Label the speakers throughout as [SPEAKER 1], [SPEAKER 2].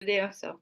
[SPEAKER 1] do. So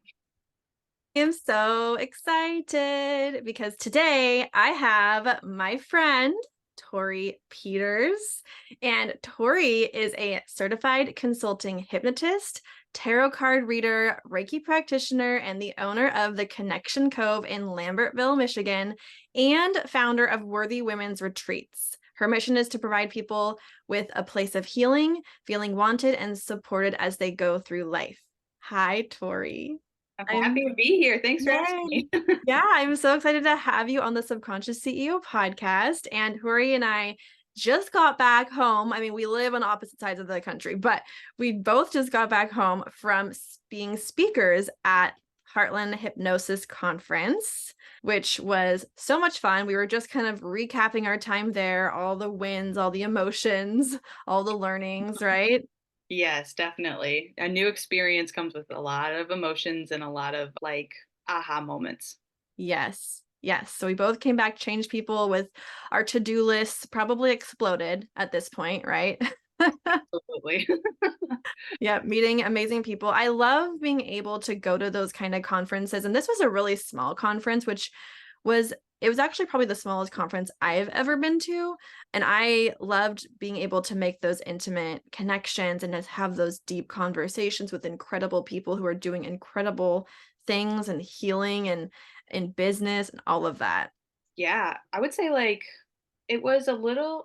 [SPEAKER 2] I'm so excited because today I have my friend Tori Peters, and Tori is a certified consulting hypnotist, tarot card reader, Reiki practitioner, and the owner of the Connection Cove in Lambertville, Michigan, and founder of Worthy Women's Retreats. Her mission is to provide people with a place of healing, feeling wanted and supported as they go through life. Hi, Tori.
[SPEAKER 1] I'm
[SPEAKER 2] I'm
[SPEAKER 1] happy to be here. Thanks for asking
[SPEAKER 2] Yay.
[SPEAKER 1] me.
[SPEAKER 2] Yeah, I'm so excited to have you on the Subconscious CEO podcast. And Huri and I just got back home. I mean, we live on opposite sides of the country, but we both just got back home from being speakers at Heartland Hypnosis Conference, which was so much fun. We were just kind of recapping our time there, all the wins, all the emotions, all the learnings, right?
[SPEAKER 1] Yes, definitely. A new experience comes with a lot of emotions and a lot of like aha moments.
[SPEAKER 2] Yes. Yes. So we both came back, changed people with our to-do lists, probably exploded at this point, right?
[SPEAKER 1] Absolutely.
[SPEAKER 2] Yeah, meeting amazing people. I love being able to go to those kind of conferences. And this was a really small conference, which was it was actually probably the smallest conference I've ever been to. And I loved being able to make those intimate connections and just have those deep conversations with incredible people who are doing incredible things and healing and in business and all of that.
[SPEAKER 1] Yeah, I would say like it was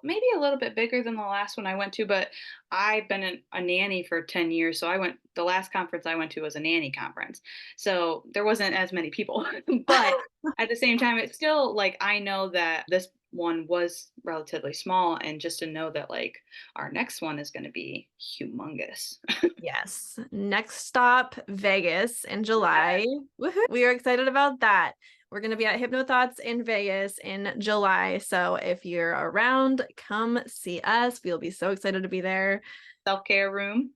[SPEAKER 1] maybe a little bit bigger than the last one I went to, but I've been a nanny for 10 years. So the last conference I went to was a nanny conference. So there wasn't as many people, but at the same time, it's still like I know that this one was relatively small. And just to know that like our next one is going to be humongous.
[SPEAKER 2] Yes. Next stop, Vegas in
[SPEAKER 1] Yeah.
[SPEAKER 2] July. Woohoo. We are excited about that. We're going to be at Hypnothoughts in Vegas in July. So if you're around, come see us. We'll be so excited to be there.
[SPEAKER 1] Self care room.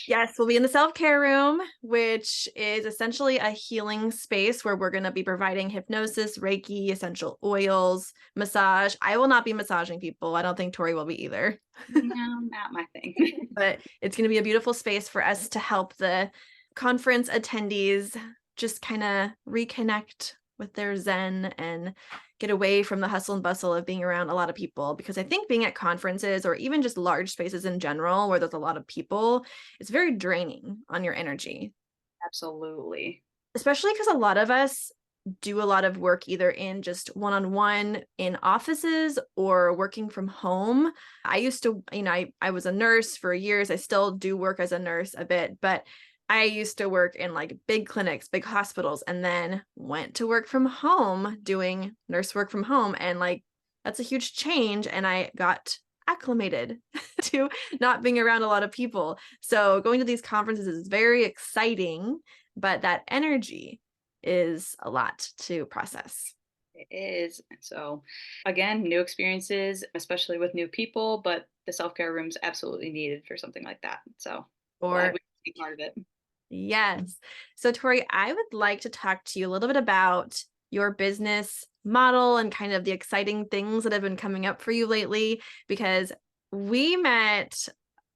[SPEAKER 2] Yes, we'll be in the self-care room, which is essentially a healing space where we're going to be providing hypnosis, Reiki, essential oils, massage. I will not be massaging people. I don't think Tori will be either.
[SPEAKER 1] No, not my thing.
[SPEAKER 2] But it's going to be a beautiful space for us to help the conference attendees just kind of reconnect with their zen and get away from the hustle and bustle of being around a lot of people, because I think being at conferences or even just large spaces in general where there's a lot of people, it's very draining on your energy,
[SPEAKER 1] Absolutely.
[SPEAKER 2] especially because a lot of us do a lot of work either in just one-on-one in offices or working from home. I used to, I was a nurse for years. I still do work as a nurse a bit, but I used to work in like big clinics, big hospitals, and then went to work from home doing nurse work from home. And like, that's a huge change. And I got acclimated to not being around a lot of people. So going to these conferences is very exciting, but that energy is a lot to process.
[SPEAKER 1] It is. So, again, new experiences, especially with new people, but the self care room is absolutely needed for something like that. So, glad
[SPEAKER 2] Or
[SPEAKER 1] we can be part of it.
[SPEAKER 2] yes. So Tori, I would like to talk to you a little bit about your business model and kind of the exciting things that have been coming up for you lately, because we met,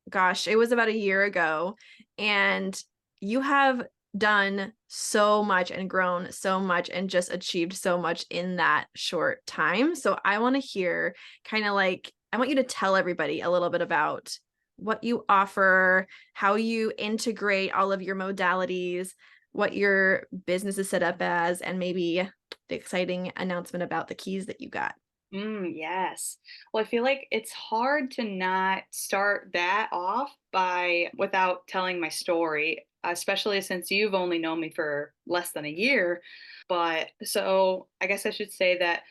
[SPEAKER 2] gosh, it was about a year ago, and you have done so much and grown so much and just achieved so much in that short time. So I want to hear kind of like, I want you to tell everybody a little bit about what you offer, how you integrate all of your modalities, what your business is set up as, and maybe the exciting announcement about the keys that you got.
[SPEAKER 1] Yes. Well, I feel like it's hard to not start that off by without telling my story, especially since you've only known me for less than a year. But so I guess I should say that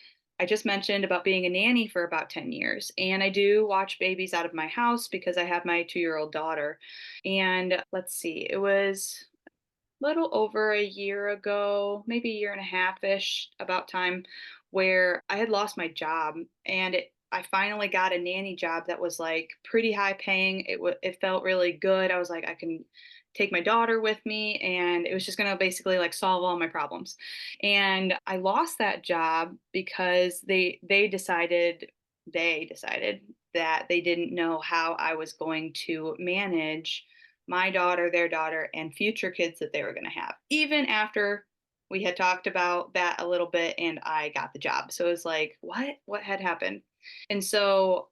[SPEAKER 1] I just mentioned about being a nanny for about 10 years. And I do watch babies out of my house because I have my 2-year-old daughter. And let's see, it was little over a year ago, maybe a year and a half ish, about time where I had lost my job and I finally got a nanny job that was like pretty high paying. It felt really good. I was like I can take my daughter with me and it was just going to basically like solve all my problems. And I lost that job because they decided that they didn't know how I was going to manage my daughter, their daughter, and future kids that they were going to have, even after we had talked about that a little bit and I got the job. So it was like, what had happened? And so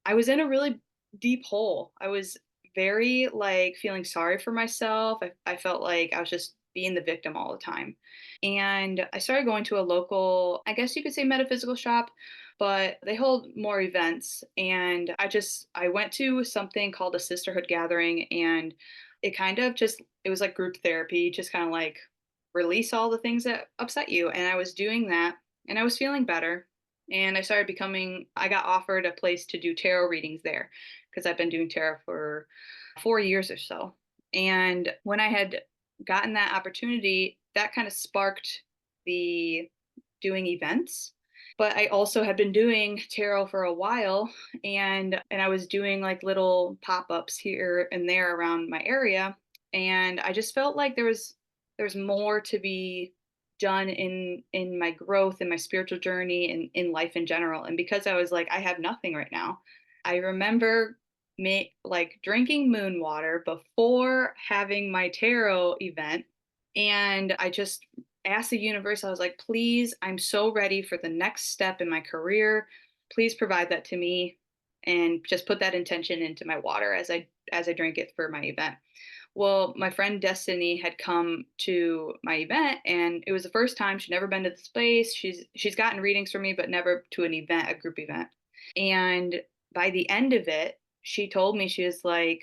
[SPEAKER 1] I was in a really deep hole. I was very like feeling sorry for myself. I felt like I was just being the victim all the time. And I started going to a local, I guess you could say metaphysical shop, but they hold more events. And I went to something called a sisterhood gathering, and it kind of just, it was like group therapy, just kind of like release all the things that upset you. And I was doing that and I was feeling better. And I got offered a place to do tarot readings there because I've been doing tarot for 4 years or so. And when I had gotten that opportunity, that kind of sparked the doing events. But I also had been doing tarot for a while, and I was doing like little pop-ups here and there around my area, and I just felt like there's more to be done in my growth in my spiritual journey and in life in general. And because I was like, I have nothing right now, I remember like drinking moon water before having my tarot event, and I just asked the universe, I was like, please, I'm so ready for the next step in my career. Please provide that to me, and just put that intention into my water as I drink it for my event. Well, my friend Destiny had come to my event, and it was the first time. She'd never been to the space. She's gotten readings from me, but never to an event, a group event. And by the end of it, she told me, she was like,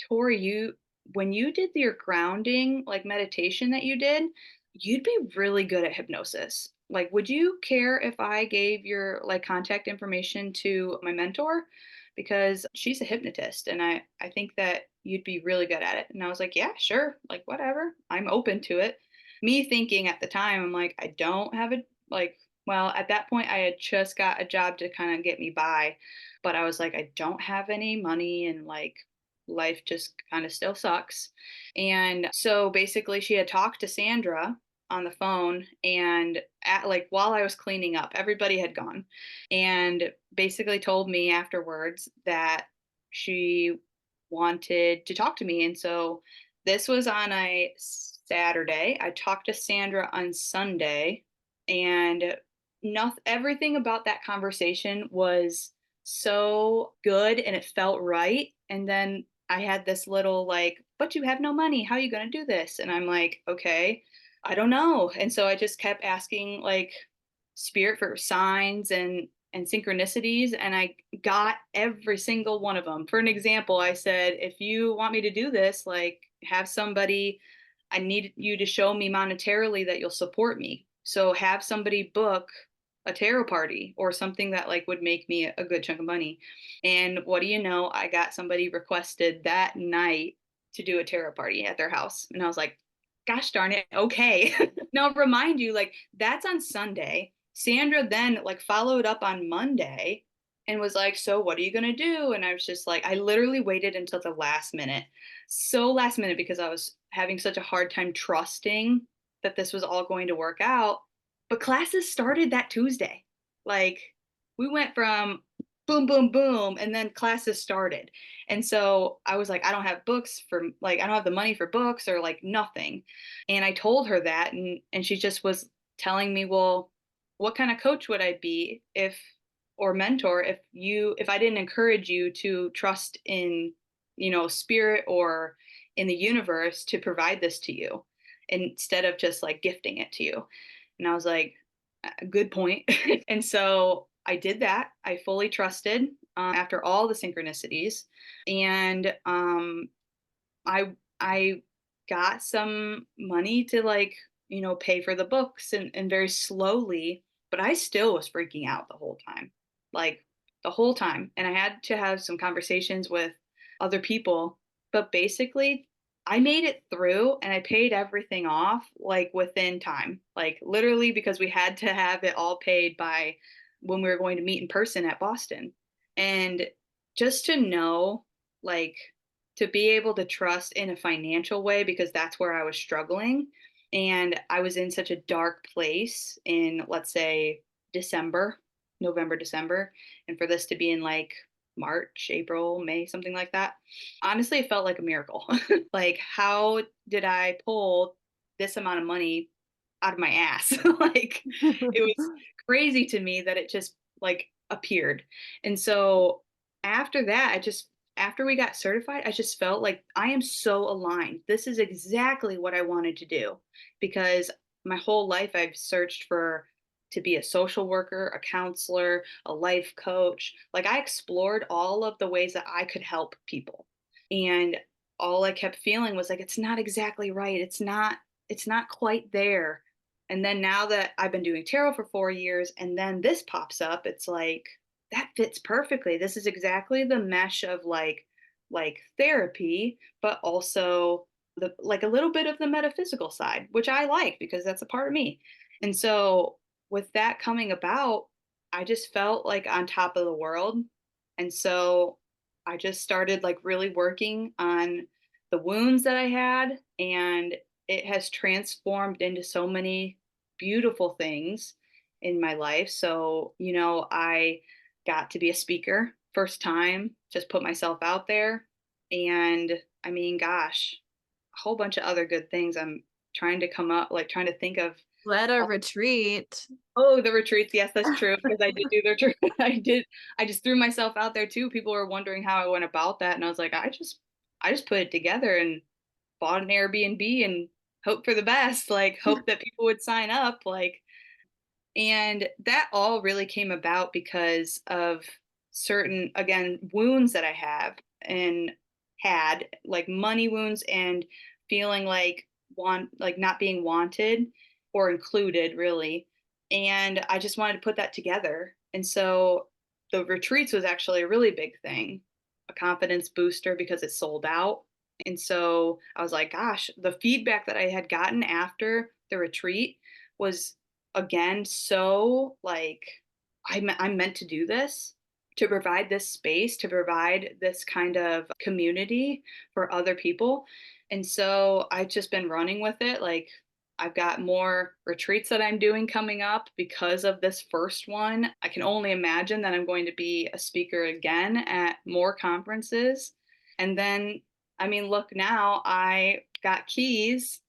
[SPEAKER 1] Tori, you when you did your grounding like meditation that you did, you'd be really good at hypnosis. Like, would you care if I gave your like contact information to my mentor? Because she's a hypnotist and I think that you'd be really good at it. And I was like, yeah, sure. Like, whatever. I'm open to it. Me thinking at the time, I'm like, I don't have a like, well, at that point, I had just got a job to kind of get me by. But I was like, I don't have any money, and like life just kind of still sucks. And so basically, she had talked to Sandra on the phone, and at like while I was cleaning up, everybody had gone, and basically told me afterwards that she wanted to talk to me. And so this was on a Saturday. I talked to Sandra on Sunday, and everything about that conversation was so good and it felt right. And then I had this little like, but you have no money. How are you going to do this? And I'm like, okay, I don't know. And so I just kept asking like spirit for signs and synchronicities, and I got every single one of them. For an example, I said, if you want me to do this, like have somebody, I need you to show me monetarily that you'll support me. So have somebody book a tarot party or something that like would make me a good chunk of money. And what do you know? I got somebody requested that night to do a tarot party at their house. And I was like, gosh darn it. Okay. Now remind you, like that's on Sunday. Sandra then like followed up on Monday and was like, so what are you going to do? And I was just like, I literally waited until the last minute. So last minute, because I was having such a hard time trusting that this was all going to work out. But classes started that Tuesday. Like we went from boom, boom, boom, and then classes started. And so I was like, I don't have books for like, I don't have the money for books or like nothing. And I told her that, and she just was telling me, well, what kind of coach would I be if or mentor if I didn't encourage you to trust in, spirit or in the universe to provide this to you instead of just like gifting it to you. And I was like, good point. And so I did that. I fully trusted after all the synchronicities. And I got some money to like, pay for the books and very slowly, but I still was freaking out the whole time. Like the whole time. And I had to have some conversations with other people, but basically I made it through and I paid everything off like within time. Like literally because we had to have it all paid by when we were going to meet in person at Boston. And just to know like to be able to trust in a financial way, because that's where I was struggling. And I was in such a dark place in, let's say, December, November, December. And for this to be in like March, April, May, something like that. Honestly, it felt like a miracle. Like, how did I pull this amount of money out of my ass? Like, it was crazy to me that it just like appeared. And so after that, after we got certified, I just felt like I am so aligned. This is exactly what I wanted to do because my whole life I've searched for to be a social worker, a counselor, a life coach. Like, I explored all of the ways that I could help people. And all I kept feeling was like it's not exactly right. It's not quite there. And then now that I've been doing tarot for 4 years and then this pops up, it's like that fits perfectly. This is exactly the mesh of like therapy, but also the like a little bit of the metaphysical side, which I like because that's a part of me. And so with that coming about, I just felt like on top of the world. And so I just started like really working on the wounds that I had, and it has transformed into so many beautiful things in my life. So, I got to be a speaker first time, just put myself out there. And I mean, gosh, a whole bunch of other good things. I'm trying to come up, like trying to think of.
[SPEAKER 2] Led a retreat.
[SPEAKER 1] Oh, the retreats. Yes, that's true, because I did do the retreat. I did. I just threw myself out there too. People were wondering how I went about that, and I was like, I just put it together and bought an Airbnb and hope for the best, like hope that people would sign up, like, and that all really came about because of certain, again, wounds that I have and had, like money wounds and feeling like not being wanted or included, really. And I just wanted to put that together. And so the retreats was actually a really big thing, a confidence booster because it sold out. And so I was like, gosh, the feedback that I had gotten after the retreat was, again, so like I'm meant to do this, to provide this space, to provide this kind of community for other people. And so I've just been running with it. Like, I've got more retreats that I'm doing coming up because of this first one. I can only imagine that I'm going to be a speaker again at more conferences. And then, I mean, look, now I got keys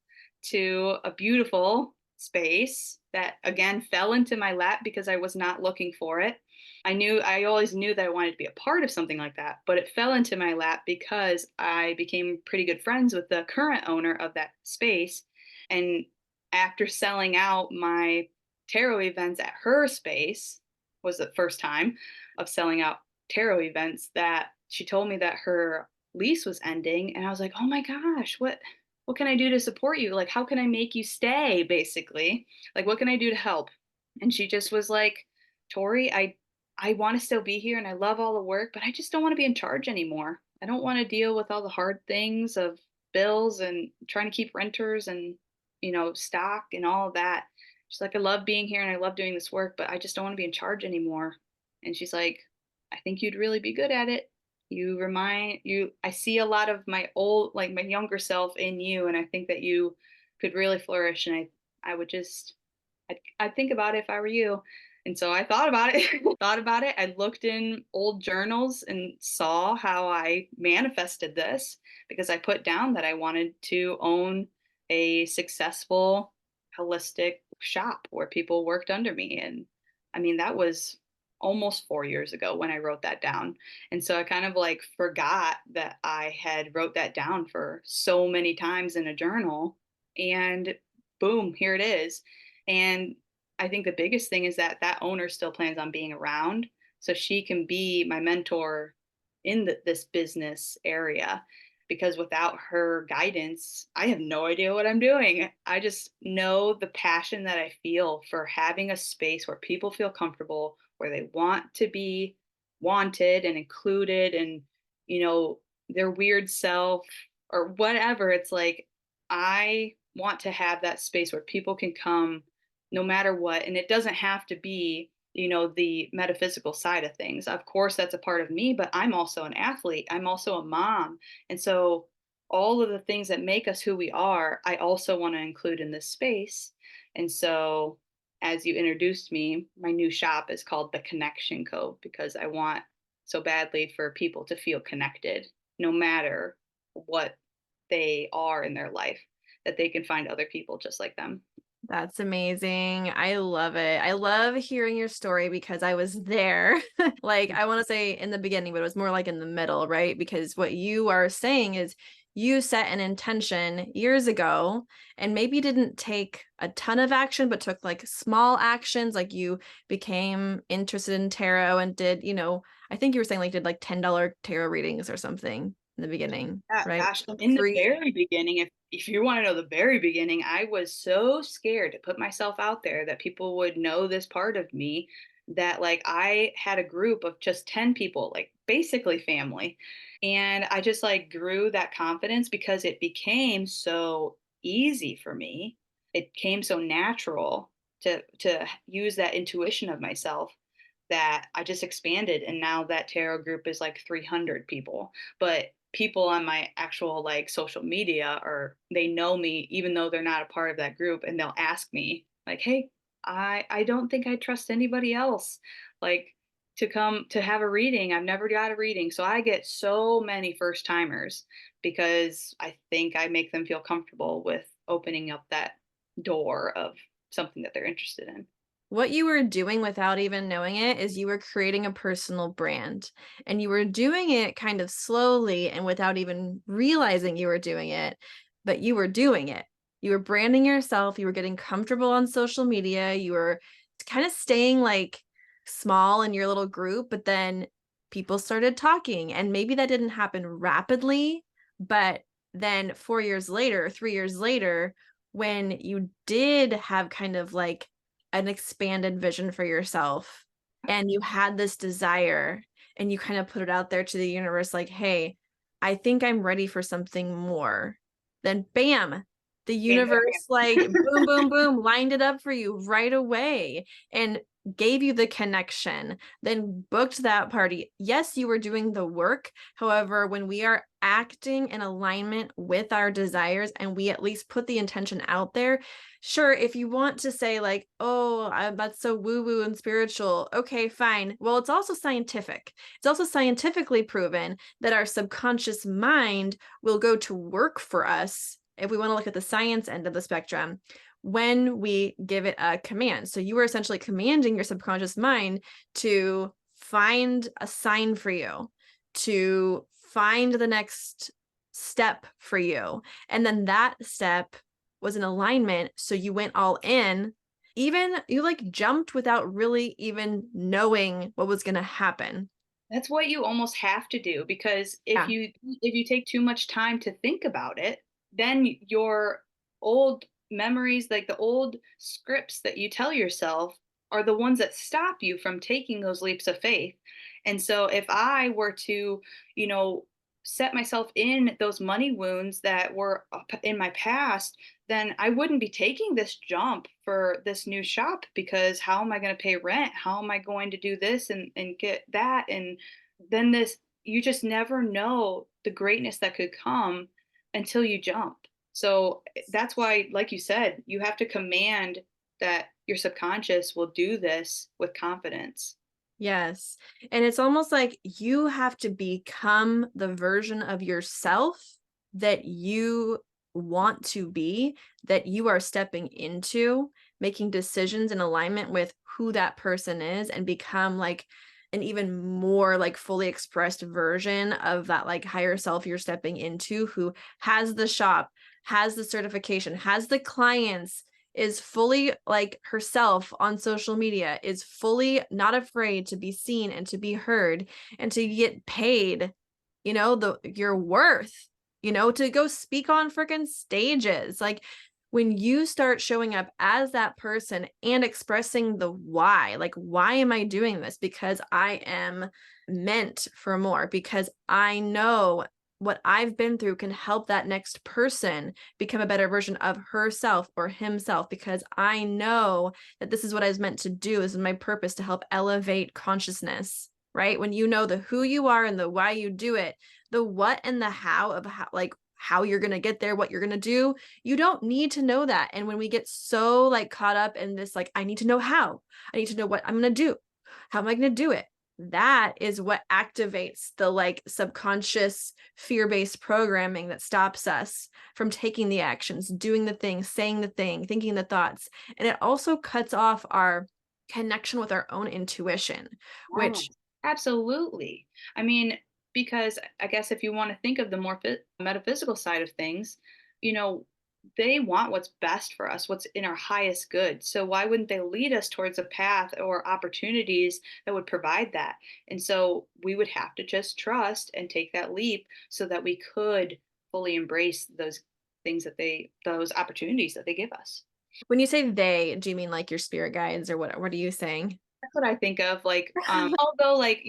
[SPEAKER 1] to a beautiful space that again fell into my lap because I was not looking for it. I always knew that I wanted to be a part of something like that, but it fell into my lap because I became pretty good friends with the current owner of that space. And after selling out my tarot events at her space, was the first time of selling out tarot events, that she told me that her lease was ending. And I was like, oh my gosh, what can I do to support you? Like, how can I make you stay, basically? Like, what can I do to help? And she just was like, Tori, I want to still be here and I love all the work, but I just don't want to be in charge anymore. I don't want to deal with all the hard things of bills and trying to keep renters and, stock and all of that. She's like, I love being here and I love doing this work, but I just don't want to be in charge anymore. And she's like, I think you'd really be good at it. I see a lot of my old, like my younger self in you, and I think that you could really flourish. And I would just, I'd think about it if I were you. And so I thought about it, thought about it. I looked in old journals and saw how I manifested this because I put down that I wanted to own a successful holistic shop where people worked under me. And I mean, that was almost 4 years ago when I wrote that down. And so I kind of like forgot that I had wrote that down for so many times in a journal. And boom, here it is. And I think the biggest thing is that that owner still plans on being around, so she can be my mentor in this business area. Because without her guidance, I have no idea what I'm doing. I just know the passion that I feel for having a space where people feel comfortable, where they want to be wanted and included, and their weird self or whatever. It's like I want to have that space where people can come no matter what. And it doesn't have to be, the metaphysical side of things. Of course, that's a part of me, but I'm also an athlete. I'm also a mom. And so all of the things that make us who we are, I also want to include in this space. And so as you introduced me, my new shop is called the Connection Cove because I want so badly for people to feel connected, no matter what they are in their life, that they can find other people just like them.
[SPEAKER 2] That's amazing. I love it. I love hearing your story because I was there. Like, I want to say in the beginning, but it was more like in the middle, right? Because what you are saying is you set an intention years ago and maybe didn't take a ton of action, but took like small actions. Like you became interested in tarot and did, I think you were saying like did like $10 tarot readings or something in the beginning,
[SPEAKER 1] Yeah,
[SPEAKER 2] right?
[SPEAKER 1] gosh,
[SPEAKER 2] Like
[SPEAKER 1] in the
[SPEAKER 2] free.
[SPEAKER 1] very beginning, if you wanna know the very beginning, I was so scared to put myself out there that people would know this part of me, that, like, I had a group of just 10 people, like, basically family, and I just, like, grew that confidence because it became so easy for me. It came so natural to use that intuition of myself that I just expanded, and now that tarot group is, like, 300 people. But people on my actual like social media, or they know me even though they're not a part of that group, and they'll ask me like, hey, I don't think I trust anybody else, like, to come to have a reading. I've never got a reading. So I get so many first timers because I think I make them feel comfortable with opening up that door of something that they're interested in.
[SPEAKER 2] What you were doing without even knowing it is you were creating a personal brand, and you were doing it kind of slowly and without even realizing you were doing it, but you were doing it. You were branding yourself, you were getting comfortable on social media, you were kind of staying like small in your little group, but then people started talking, and maybe that didn't happen rapidly, but then 4 years later, 3 years later, when you did have kind of like an expanded vision for yourself and you had this desire and you kind of put it out there to the universe like, hey, I think I'm ready for something more, then bam, the
[SPEAKER 1] Bam, bam,
[SPEAKER 2] universe like boom boom boom lined it up for you right away and gave you the connection, then booked that party. Yes, you were doing the work. However, when we are acting in alignment with our desires and we at least put the intention out there. Sure, if you want to say like, "Oh, that's so woo-woo and spiritual." Okay, fine. Well, it's also scientific. It's also scientifically proven that our subconscious mind will go to work for us if we want to look at the science end of the spectrum when we give it a command. So you were essentially commanding your subconscious mind to find a sign for you, to find the next step for you. And then that step was in alignment. So you went all in, even you like jumped without really even knowing what was going to happen.
[SPEAKER 1] That's what you almost have to do, because if
[SPEAKER 2] Yeah.
[SPEAKER 1] you take too much time to think about it, then your old memories, like the old scripts that you tell yourself, are the ones that stop you from taking those leaps of faith. And so if I were to, you know, set myself in those money wounds that were in my past, then I wouldn't be taking this jump for this new shop, because how am I going to pay rent? How am I going to do this and get that? And then this, you just never know the greatness that could come until you jump. So that's why, like you said, you have to command that your subconscious will do this with confidence.
[SPEAKER 2] Yes. And it's almost like you have to become the version of yourself that you want to be, that you are stepping into, making decisions in alignment with who that person is, and become like an even more like fully expressed version of that like higher self you're stepping into, who has the shop, has the certification, has the clients, is fully like herself on social media, is fully not afraid to be seen and to be heard and to get paid, the your worth, to go speak on freaking stages. Like when you start showing up as that person and expressing the why, like, why am I doing this? Because I am meant for more, because I know what I've been through can help that next person become a better version of herself or himself, because I know that this is what I was meant to do. This is my purpose, to help elevate consciousness, right? When you know the who you are and the why you do it, the what and the how of how you're going to get there, what you're going to do, you don't need to know that. And when we get so like caught up in this, like, I need to know how, I need to know what I'm going to do. How am I going to do it? that is what activates the like subconscious fear-based programming that stops us from taking the actions, doing the thing, saying the thing, thinking the thoughts. And it also cuts off our connection with our own intuition, which
[SPEAKER 1] Yes, absolutely. I mean, because I guess if you want to think of the more metaphysical side of things, you know, they want what's best for us, what's in our highest good. So why wouldn't they lead us towards a path or opportunities that would provide that? And so we would have to just trust and take that leap so that we could fully embrace those things that those opportunities that they give us.
[SPEAKER 2] when you say they, do you mean like your spirit guides or what are you saying?
[SPEAKER 1] That's what I think of, like, although, like,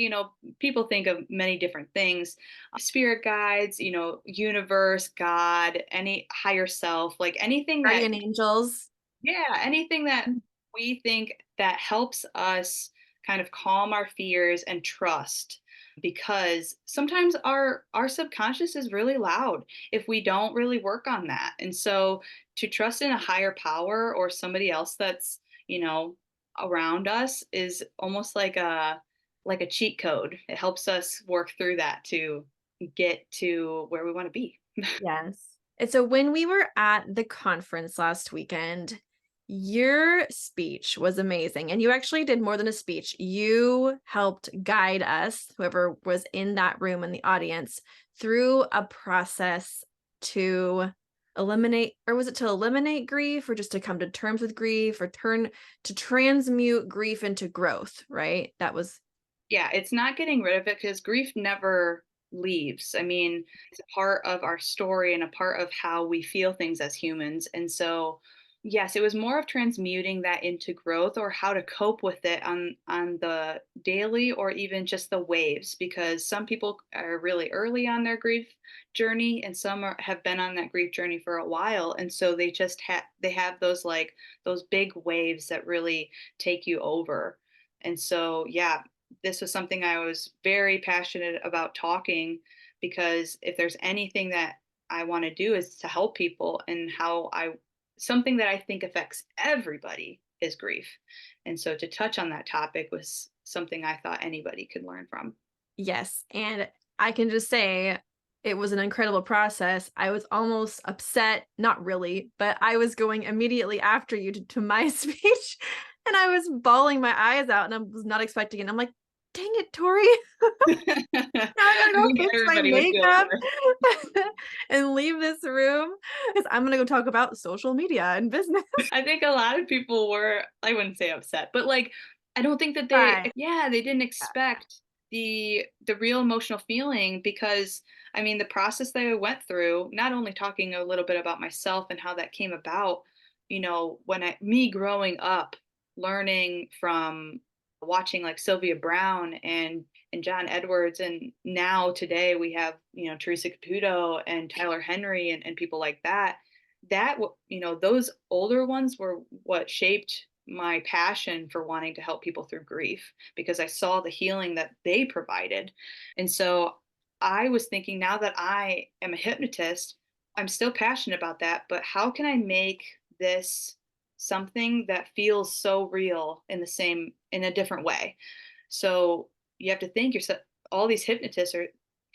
[SPEAKER 1] people think of many different things, spirit guides, universe, God, any higher self, like anything that,
[SPEAKER 2] Guardian angels.
[SPEAKER 1] yeah, anything that we think that helps us kind of calm our fears and trust, because sometimes our subconscious is really loud if we don't really work on that. And so to trust in a higher power or somebody else that's, you know, around us is almost like a cheat code. It helps us work through that to get to where we want to be.
[SPEAKER 2] Yes. And so when we were at the conference last weekend, your speech was amazing. And you actually did more than a speech. You helped guide us, whoever was in that room in the audience, through a process to eliminate, or was it to eliminate grief or just to come to terms with grief or to transmute grief into growth, right? That was,
[SPEAKER 1] Yeah, it's not getting rid of it because grief never leaves. I mean, it's a part of our story and a part of how we feel things as humans. And so, yes, it was more of transmuting that into growth or how to cope with it on the daily or even just the waves, because some people are really early on their grief journey and some have been on that grief journey for a while, and so they have those, like, those big waves that really take you over. And so, yeah, this was something I was very passionate about talking, because if there's anything that I want to do is to help people, and how I something that I think affects everybody is grief. And so to touch on that topic was something I thought anybody could learn from.
[SPEAKER 2] yes. And I can just say it was an incredible process. I was almost upset, not really, but I was going immediately after you to my speech and I was bawling my eyes out and I was not expecting it. I'm like, dang it, Tori.
[SPEAKER 1] I
[SPEAKER 2] Now I gotta go
[SPEAKER 1] think
[SPEAKER 2] fix my
[SPEAKER 1] everybody would feel that
[SPEAKER 2] makeup
[SPEAKER 1] way.
[SPEAKER 2] and leave this room because I'm gonna go talk about social media and business.
[SPEAKER 1] I think a lot of people were, I wouldn't say upset, but like, I don't think that
[SPEAKER 2] Right.
[SPEAKER 1] they didn't expect the real emotional feeling, because I mean, the process that I went through, not only talking a little bit about myself and how that came about, me growing up, learning from watching like Sylvia Brown and John Edwards, and now today we have, Teresa Caputo and Tyler Henry and people like that. Those older ones were what shaped my passion for wanting to help people through grief, because I saw the healing that they provided. And so I was thinking, now that I am a hypnotist, I'm still passionate about that, but how can I make this something that feels so real in a different way? So you have to think yourself, all these hypnotists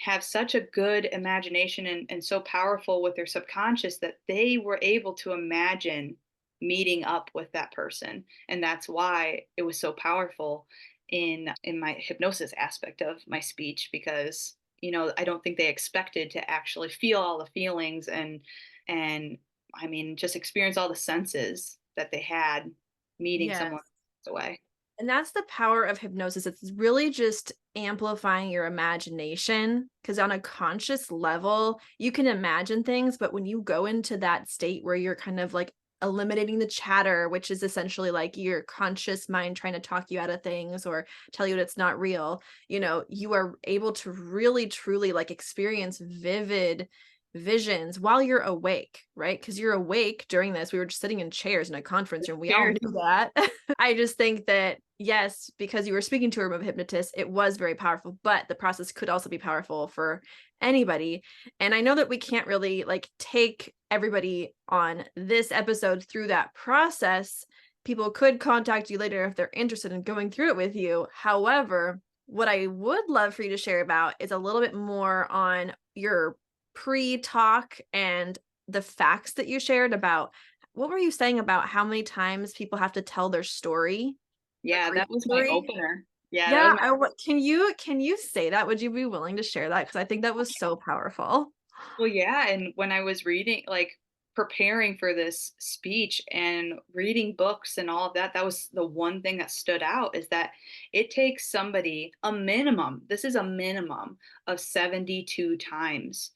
[SPEAKER 1] have such a good imagination and so powerful with their subconscious that they were able to imagine meeting up with that person. And that's why it was so powerful in my hypnosis aspect of my speech, because I don't think they expected to actually feel all the feelings and I mean, just experience all the senses that they had meeting someone
[SPEAKER 2] Yes.
[SPEAKER 1] away.
[SPEAKER 2] And that's the power of hypnosis. It's really just amplifying your imagination because on a conscious level, you can imagine things, but when you go into that state where you're kind of like eliminating the chatter, which is essentially like your conscious mind trying to talk you out of things or tell you that it's not real, you are able to really truly like experience vivid visions while you're awake, right? Because you're awake during this. We were just sitting in chairs in a conference room. We all
[SPEAKER 1] Weird.
[SPEAKER 2] knew that. I just think that, yes, because you were speaking to a remote hypnotist, it was very powerful, but the process could also be powerful for anybody. And I know that we can't really like take everybody on this episode through that process. People could contact you later if they're interested in going through it with you. However, what I would love for you to share about is a little bit more on your pre-talk and the facts that you shared about what were you saying about how many times people have to tell their story, their
[SPEAKER 1] Yeah,
[SPEAKER 2] grief
[SPEAKER 1] that was my
[SPEAKER 2] story?
[SPEAKER 1] opener. Yeah, that was
[SPEAKER 2] Yeah,
[SPEAKER 1] my
[SPEAKER 2] can you say that? Would you be willing to share that? Because I think that was so powerful.
[SPEAKER 1] Well, yeah, and when I was reading, like preparing for this speech and reading books and all of that, that was the one thing that stood out is that it takes somebody a minimum, this is a minimum of 72 times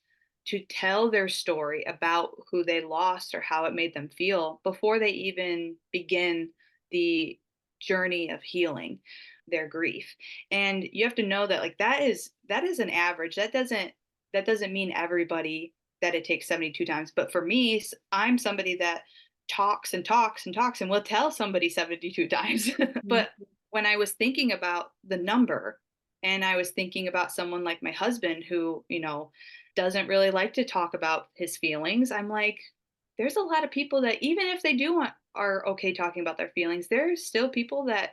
[SPEAKER 1] to tell their story about who they lost or how it made them feel before they even begin the journey of healing their grief. And you have to know that like that is an average. That doesn't mean everybody that it takes 72 times. But for me, I'm somebody that talks and talks and talks and will tell somebody 72 times.
[SPEAKER 2] Mhm.
[SPEAKER 1] But when I was thinking about the number and I was thinking about someone like my husband who, doesn't really like to talk about his feelings, I'm like, there's a lot of people that even if they do want are okay talking about their feelings, there's still people that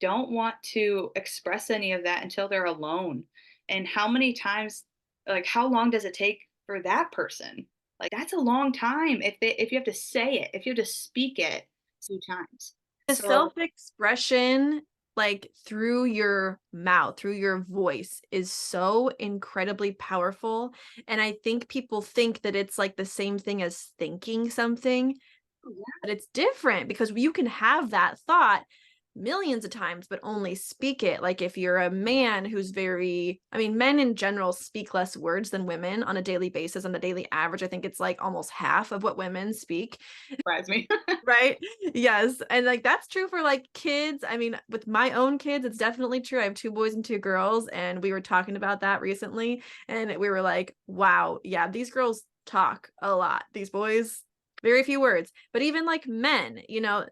[SPEAKER 1] don't want to express any of that until they're alone. And how many times, like, how long does it take for that person? Like, that's a long time if you have to say it, if you have to speak it 2 times.
[SPEAKER 2] The
[SPEAKER 1] So,
[SPEAKER 2] self-expression, like, through your mouth, through your voice is so incredibly powerful, and I think people think that it's, like, the same thing as thinking something, but it's different because you can have that thought millions of times, but only speak it. Like if you're a man who's men in general speak less words than women on a daily basis. On the daily average, I think it's like almost half of what women speak.
[SPEAKER 1] surprise me.
[SPEAKER 2] Right? Yes, and, like, that's true for, like, kids. I mean, with my own kids, it's definitely true. I have 2 boys and 2 girls, and we were talking about that recently, and we were like, "Wow, yeah, these girls talk a lot. These boys, very few words." But even, like, men,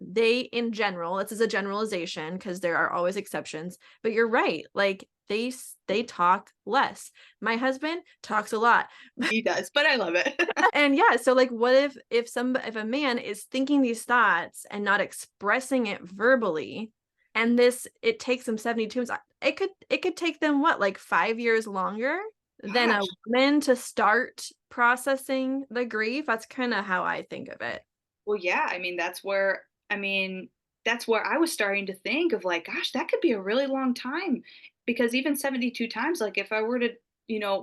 [SPEAKER 2] they in general, this is a generalization because there are always exceptions, but you're right, like, they talk less. My husband talks a lot.
[SPEAKER 1] He does, but I love it.
[SPEAKER 2] And yeah, so like what if a man is thinking these thoughts and not expressing it verbally, and it takes them 72 months, it could take them what, like 5 years longer than a
[SPEAKER 1] Gosh.
[SPEAKER 2] woman to start processing the grief? That's kind of how I think of it.
[SPEAKER 1] Well, yeah, that's where I was starting to think of like, gosh, that could be a really long time because even 72 times, like if I were to,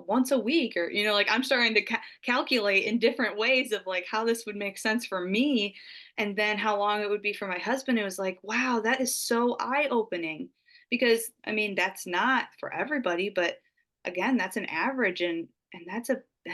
[SPEAKER 1] once a week or, like I'm starting to calculate in different ways of like how this would make sense for me and then how long it would be for my husband. It was like, wow, that is so eye-opening because that's not for everybody, but again, that's an average and that's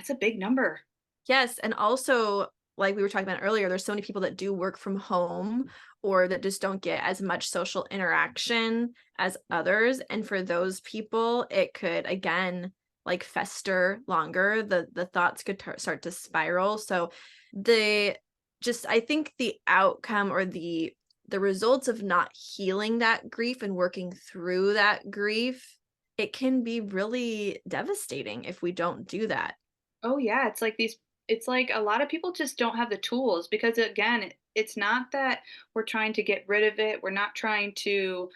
[SPEAKER 1] a big number.
[SPEAKER 2] Yes, and also, like we were talking about earlier, there's so many people that do work from home or that just don't get as much social interaction as others, and for those people, it could again like fester longer. The thoughts could start to spiral. So the I think the outcome or the results of not healing that grief and working through that grief, it can be really devastating if we don't do that.
[SPEAKER 1] Oh yeah, it's like a lot of people just don't have the tools because again, it's not that we're trying to get rid of it. We're not trying to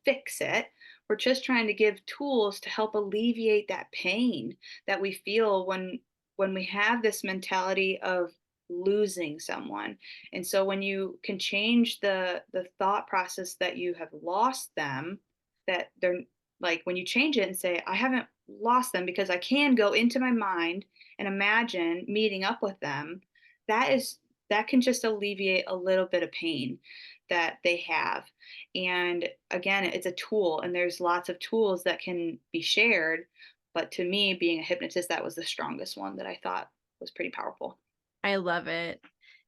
[SPEAKER 1] fix it. We're just trying to give tools to help alleviate that pain that we feel when we have this mentality of losing someone. And so when you can change the thought process that you have lost them, that they're like when you change it and say, I haven't lost them because I can go into my mind and imagine meeting up with them, that can just alleviate a little bit of pain that they have. And again, it's a tool and there's lots of tools that can be shared. But to me, being a hypnotist, that was the strongest one that I thought was pretty powerful.
[SPEAKER 2] I love it.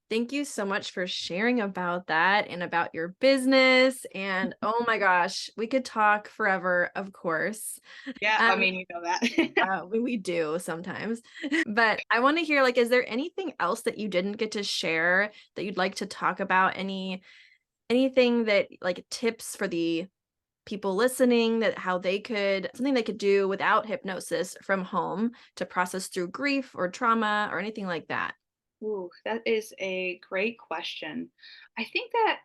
[SPEAKER 2] Thank you so much for sharing about that and about your business. And oh my gosh, we could talk forever, of course.
[SPEAKER 1] Yeah,
[SPEAKER 2] Um,
[SPEAKER 1] you know that.
[SPEAKER 2] we do sometimes. But I want to hear, like, is there anything else that you didn't get to share that you'd like to talk about? Anything that like tips for the people listening that how they could something they could do without hypnosis from home to process through grief or trauma or anything like that?
[SPEAKER 1] Ooh, that is a great question. I think that,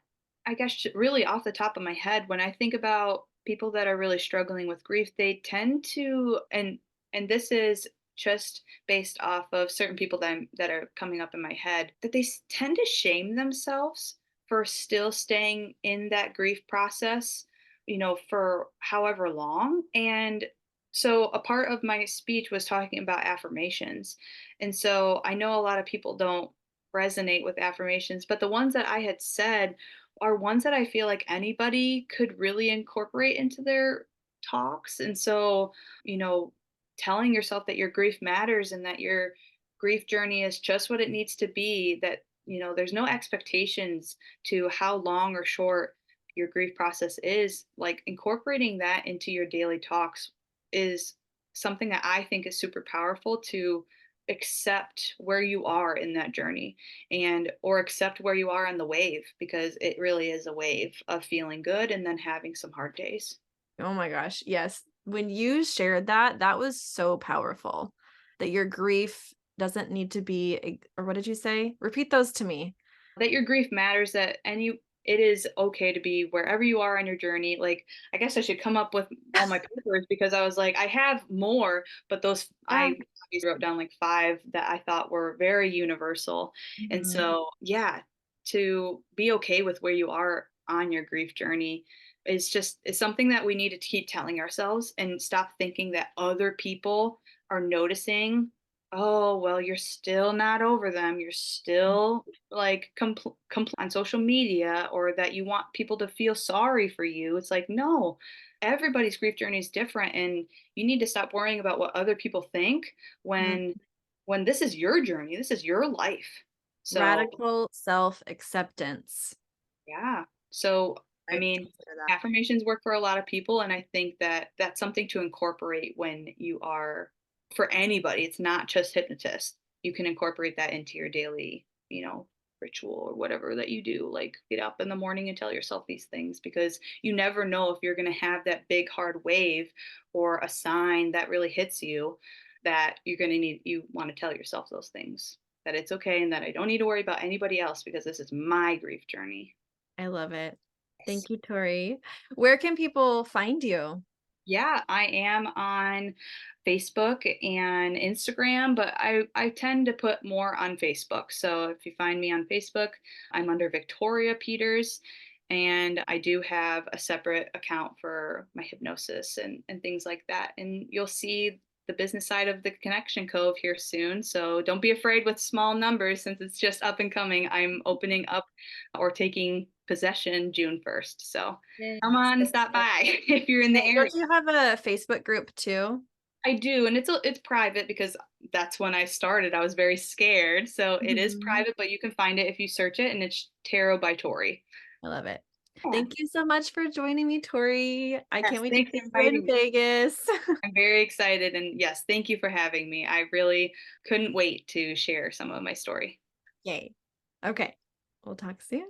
[SPEAKER 1] I guess, really off the top of my head, when I think about people that are really struggling with grief, they tend to, and this is just based off of certain people that are coming up in my head, that they tend to shame themselves for still staying in that grief process, for however long. And so a part of my speech was talking about affirmations. And so I know a lot of people don't resonate with affirmations, but the ones that I had said are ones that I feel like anybody could really incorporate into their talks. And so, you know, telling yourself that your grief matters and that your grief journey is just what it needs to be, that, there's no expectations to how long or short your grief process is, like incorporating that into your daily talks is something that I think is super powerful to accept where you are in that journey, and or accept where you are on the wave, because it really is a wave of feeling good and then having some hard days.
[SPEAKER 2] Oh my gosh. Yes. When you shared that, that was so powerful that your grief doesn't need to be, or what did you say? Repeat those to me.
[SPEAKER 1] That your grief matters, that any it is okay to be wherever you are on your journey. Like, I guess I should come up with all my papers, because I was like, I have more, but those
[SPEAKER 2] Yeah.
[SPEAKER 1] I obviously wrote down like five that I thought were very universal. And
[SPEAKER 2] Mhm.
[SPEAKER 1] so, yeah, to be okay with where you are on your grief journey is something that we need to keep telling ourselves, and stop thinking that other people are noticing. Oh, well, you're still not over them. You're still like on social media, or that you want people to feel sorry for you. It's like, no, everybody's grief journey is different, and you need to stop worrying about what other people think
[SPEAKER 2] Mhm.
[SPEAKER 1] when this is your journey, this is your life. So,
[SPEAKER 2] Radical self-acceptance.
[SPEAKER 1] yeah. So,
[SPEAKER 2] I
[SPEAKER 1] I
[SPEAKER 2] have to
[SPEAKER 1] mean,
[SPEAKER 2] consider that.
[SPEAKER 1] affirmations work for a lot of people, and I think that that's something to incorporate when you are, for anybody. It's not just hypnotists. You can incorporate that into your daily, ritual or whatever that you do. Like, get up in the morning and tell yourself these things, because you never know if you're going to have that big hard wave or a sign that really hits you, that you want to tell yourself those things, that it's okay and that I don't need to worry about anybody else, because this is my grief journey.
[SPEAKER 2] I love it.
[SPEAKER 1] Yes.
[SPEAKER 2] Thank you, Tori. Where can people find you?
[SPEAKER 1] Yeah, I am on Facebook and Instagram, but I tend to put more on Facebook. So if you find me on Facebook, I'm under Victoria Peters, and I do have a separate account for my hypnosis and things like that. And you'll see the business side of the Connection Cove here soon. So don't be afraid with small numbers, since it's just up and coming. I'm opening up or taking possession June 1st. So
[SPEAKER 2] Yay.
[SPEAKER 1] come on
[SPEAKER 2] So
[SPEAKER 1] and stop by
[SPEAKER 2] excited.
[SPEAKER 1] if you're in the
[SPEAKER 2] Yeah,
[SPEAKER 1] area.
[SPEAKER 2] don't you have a Facebook group too?
[SPEAKER 1] I do, and it's private, because that's when I started. I was very scared, so it is
[SPEAKER 2] Mhm.
[SPEAKER 1] private, but you can find it if you search it, and it's Tarot by Tori.
[SPEAKER 2] I love it.
[SPEAKER 1] Yeah.
[SPEAKER 2] Thank you so much for joining me, Tori. I can't
[SPEAKER 1] Yes,
[SPEAKER 2] wait to
[SPEAKER 1] thanks
[SPEAKER 2] see
[SPEAKER 1] for
[SPEAKER 2] you in
[SPEAKER 1] inviting me.
[SPEAKER 2] Vegas.
[SPEAKER 1] I'm very excited, and yes, thank you for having me. I really couldn't wait to share some of my story.
[SPEAKER 2] Yay. Okay. We'll talk soon.